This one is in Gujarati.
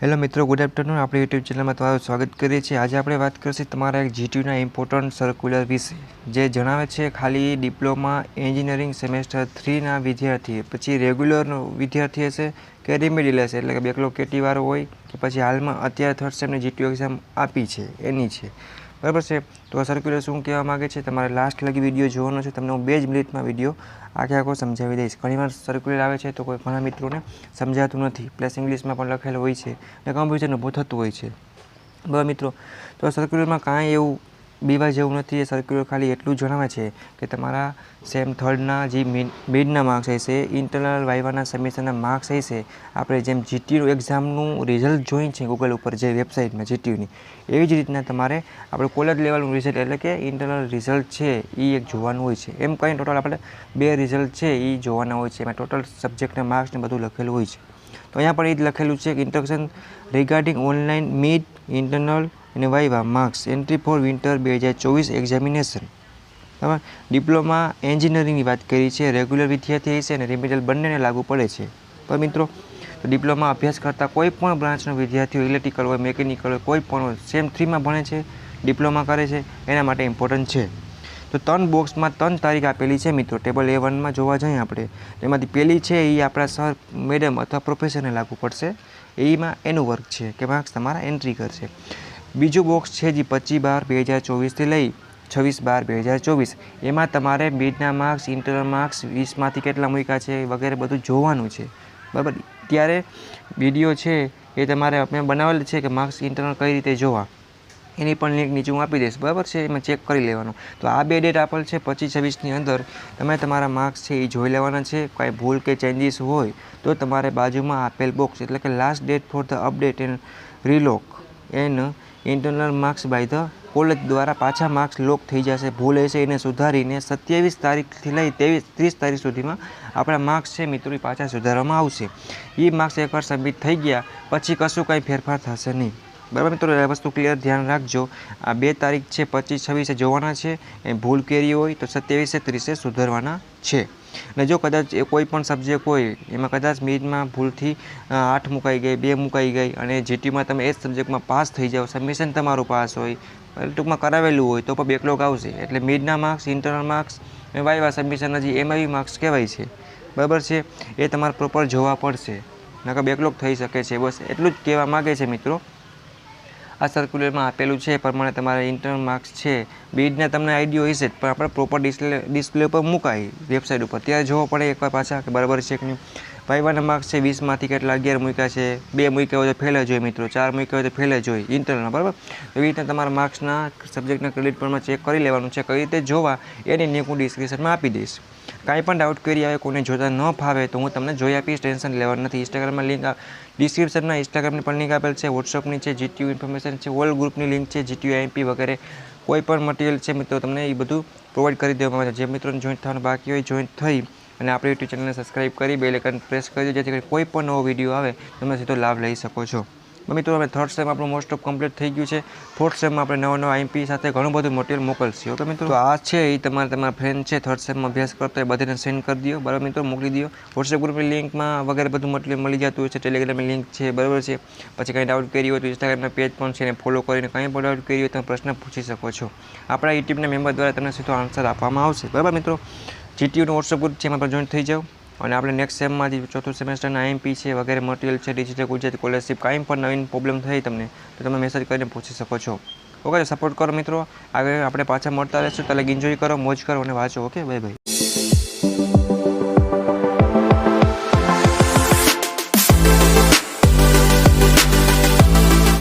હેલો મિત્રો, ગુડ આફ્ટરનૂન। આપણે યુટ્યુબ ચેનલમાં તમારું સ્વાગત કરીએ છીએ। આજે આપણે વાત કરીશું તમારા એક જીટીયુના ઇમ્પોર્ટન્ટ સર્ક્યુલર વિશે, જે જણાવે છે ખાલી ડિપ્લોમા એન્જિનિયરિંગ સેમેસ્ટર 3ના વિદ્યાર્થી, પછી રેગ્યુલર વિદ્યાર્થી હશે કે રિમેડિયલ હશે, એટલે કે બેકલોગ કેટીવાળો હોય કે પછી હાલમાં અત્યારે થર્ડ સેમની જીટીયુ એક્ઝામ આપી છે એની છે, બરાબર છે। તો આ સર્ક્યુલર શું કહેવા માગે છે તમારે લાસ્ટ લગી વિડીયો જોવાનો છે। તમને હું 2 જ મિનિટમાં વિડીયો આખો સમજાવી દઈશ। ઘણીવાર સર્ક્યુલર આવે છે તો ઘણા મિત્રોને સમજાતું નથી, પ્લસ ઇંગ્લિશમાં પણ લખેલું હોય છે અને કન્ફ્યુઝન ઊભું થતું હોય છે, બરાબર મિત્રો। તો આ સર્ક્યુલરમાં કાંઈ એવું બીવા જેવું નથી। એ સર્ક્યુલર ખાલી એટલું જણાવે છે કે તમારા સેમ થર્ડના જે મિડના માર્ક્સ હશે, ઇન્ટરનલ વાઇવાના સબમિશનના માર્ક્સ હશે, આપણે જેમ જીટીયુ એક્ઝામનું રિઝલ્ટ જોઈ છે ગૂગલ ઉપર જે વેબસાઇટમાં જીટીયુની, એવી જ રીતના તમારે આપણે કોલેજ લેવલનું રિઝલ્ટ એટલે કે ઇન્ટરનલ રિઝલ્ટ છે એ એક જોવાનું હોય છે। એમ કંઈ ટોટલ આપણે 2 રિઝલ્ટ છે એ જોવાના હોય છે। એમાં ટોટલ સબ્જેક્ટના માર્ક્સને બધું લખેલું હોય છે। તો અહીંયા પણ એ જ લખેલું છે કે instruction regarding online mid internal અને viva marks entry for winter 2024 examination. બરાબર, ડિપ્લોમા એન્જિનિયરિંગની વાત કરી છે, રેગ્યુલર વિદ્યાર્થી હશે અને રિમેડિયલ બંનેને લાગુ પડે છે, બરાબર મિત્રો। તો ડિપ્લોમા અભ્યાસ કરતા કોઈ પણ બ્રાન્ચનો વિદ્યાર્થીઓ, ઇલેક્ટ્રિકલ હોય, મેકેનિકલ હોય, કોઈ પણ હોય, સેમ 3માં ભણે છે, ડિપ્લોમા કરે છે, એના માટે ઇમ્પોર્ટન્ટ છે। તો 3 બોક્સમાં 3 તારીખ આપેલી છે મિત્રો। ટેબલ A1માં જોવા જઈએ આપણે, તેમાંથી પહેલી છે એ આપણા સર, મેડમ અથવા પ્રોફેસરને લાગુ પડશે, એમાં એનું વર્ક છે કે માર્ક્સ તમારા એન્ટ્રી કરશે। બીજું બોક્સ છે જે 25/12/2024થી લઈ 26/12/2024, એમાં તમારે મિડના માર્ક્સ, ઇન્ટરનલ માર્ક્સ 20માંથી કેટલા મૂક્યા છે વગેરે બધું જોવાનું છે, બરાબર। ત્યારે વિડીયો છે એ તમારે આપણે બનાવેલ છે કે માર્ક્સ ઇન્ટરનલ કઈ રીતે જોવા, એની પણ લિંક નીચે હું આપી દઈશ, બરાબર છે, એમાં ચેક કરી લેવાનું। તો આ 2 ડેટ આપેલ છે 25-26ની અંદર તમે તમારા માર્ક્સ છે એ જોઈ લેવાના છે। કાંઈ ભૂલ કે ચેન્જીસ હોય તો તમારે બાજુમાં આપેલ બોક્સ એટલે કે last date for the update and relock and internal marks by the college દ્વારા પાછા માર્ક્સ લોક થઈ જશે। ભૂલ હશે એને સુધારીને 27 તારીખથી લઈ 30 તારીખ સુધીમાં આપણા માર્ક્સ છે મિત્રો એ પાછા સુધારવામાં આવશે। એ માર્ક્સ એકવાર સબમિટ થઈ ગયા પછી કશું કાંઈ ફેરફાર થશે નહીં, બરાબર મિત્રો। એ વસ્તુ ક્લિયર ધ્યાન રાખજો। આ 2 તારીખ છે 25-26 જોવાના છે, એ ભૂલ કરી હોય તો 27-30 સુધારવાના છે। અને જો કદાચ એ કોઈ પણ સબ્જેક્ટ હોય એમાં કદાચ મિડમાં ભૂલથી 8 મુકાઈ ગઈ, 2 મુકાઈ ગઈ અને જીટીયુમાં તમે એ જ સબ્જેક્ટમાં પાસ થઈ જાઓ, સબમિશન તમારું પાસ હોય, ટૂંકમાં કરાવેલું હોય તો પણ બેકલોગ આવશે। એટલે મિડના માર્ક્સ, ઇન્ટરનલ માર્ક્સ અને વાઇવા સબમિશન હજી એમઆઈ માર્ક્સ કહેવાય છે, બરાબર છે, એ તમારે પ્રોપર જોવા પડશે, નકર બેકલોગ થઈ શકે છે। બસ એટલું જ કહેવા માગે છે મિત્રો। આ સર્ક્યુલરમાં આપેલું છે એ પ્રમાણે તમારે ઇન્ટરનલ માર્ક્સ છે બીડના તમને આઈડિયો હશે જ, પણ આપણે પ્રોપર ડિસ્પ્લે ઉપર મુકાય વેબસાઇટ ઉપર, ત્યારે જોવો પડે એકવાર પાછા કે બરાબર છે કે નહીં। વાઇવાના માર્ક્સ છે 20માંથી કેટલા 11 મૂક્યા છે, 2 મૂક્યા હોય તો ફેલ જ હોય મિત્રો, 4 મૂક્યા હોય તો ફેલ જ હોય ઇન્ટરનલ, બરાબર। એવી રીતે તમારા માર્ક્સના સબ્જેક્ટના ક્રેડિટ પરમાં ચેક કરી લેવાનું છે, કઈ રીતે જોવા એની લિંક હું ડિસ્ક્રિપ્શનમાં આપી દઈશ। કાંઈ પણ ડાઉટ કરી આવે, કોઈને જોતા ન ફાવે તો હું તમને જોઈ આપીશ, ટેન્શન લેવાનું નથી। ઇન્સ્ટાગ્રામમાં લિંક ડિસ્ક્રિપ્શનમાં ઇન્સ્ટાગ્રામની પણ લિંક આપેલ છે, વોટ્સઅપની છે, જીટીયુ ઇન્ફોર્મેશન છે, ઓલ ગ્રુપની લિંક છે, જીટીયુ આઈએમપી વગેરે કોઈ પણ મટીરિયલ છે મિત્રો તમને એ બધું પ્રોવાઈડ કરી દેવામાં આવે છે। જે મિત્રોને જોઈન્ટ થવાનું બાકી હોય જોઈન્ટ થઈ અને આપણે યુટ્યુબ ચેનલને સબસ્ક્રાઈબ કરી બેલ આઇકન પ્રેસ કરી દો, જેથી કરી કોઈ પણ નવો વિડીયો આવે તમે સીધો લાભ લઈ શકો છો। મિત્રો હવે થર્ડ સેમ આપણું મોસ્ટ ઓફ કમ્પ્લીટ થઈ ગયું છે। ફોર્થ સેમમાં આપણે નવા આઈએમપી સાથે ઘણું બધું મટીરિયલ મોકલશે, ઓકે મિત્રો। તો આ છે એ તમારા ફ્રેન્ડ છે થર્ડ સેમમાં અભ્યાસ કરતો એ બધાને સેન્ડ કરી દો, બરાબર મિત્રો, મોકલી દો। વોટ્સએપ ગ્રુપની લિંકમાં વગેરે બધું મટીરિયલ મળી જતું હોય છે, ટેલિગ્રામની લિંક છે, બરાબર છે। પછી કંઈ ડાઉટ કરી હોય તો ઇન્સ્ટાગ્રામના પેજ પણ છે, એને ફોલો કરીને કંઈ પણ ડાઉટ કરી હોય તમે પ્રશ્ન પૂછી શકો છો। આપણા યુટ્યુબના મેમ્બર દ્વારા તમને સીધો આન્સર આપવામાં આવશે, બરાબર મિત્રો। જીટીયુનો વોટ્સએપ ગ્રુપ છે એમાં પણ જોઈન્ટ થઈ જાઓ અને આપણે નેક્સ્ટ સેમમાં જે ચોથું સેમેસ્ટરના આઈએમપી છે વગેરે મટીરિયલ છે, ડિજિટલ ગુજરાતી સ્કોલરશિપ, કાંઈ પણ નવીન પ્રોબ્લેમ થઈ તમને તો તમે મેસેજ કરીને પૂછી શકો છો, ઓકે। સપોર્ટ કરો મિત્રો, આગળ આપણે પાછા મળતા રહીશું, ત્યારે એન્જોય કરો, મોજ કરો અને વાંચો, ઓકે, બાય બાય।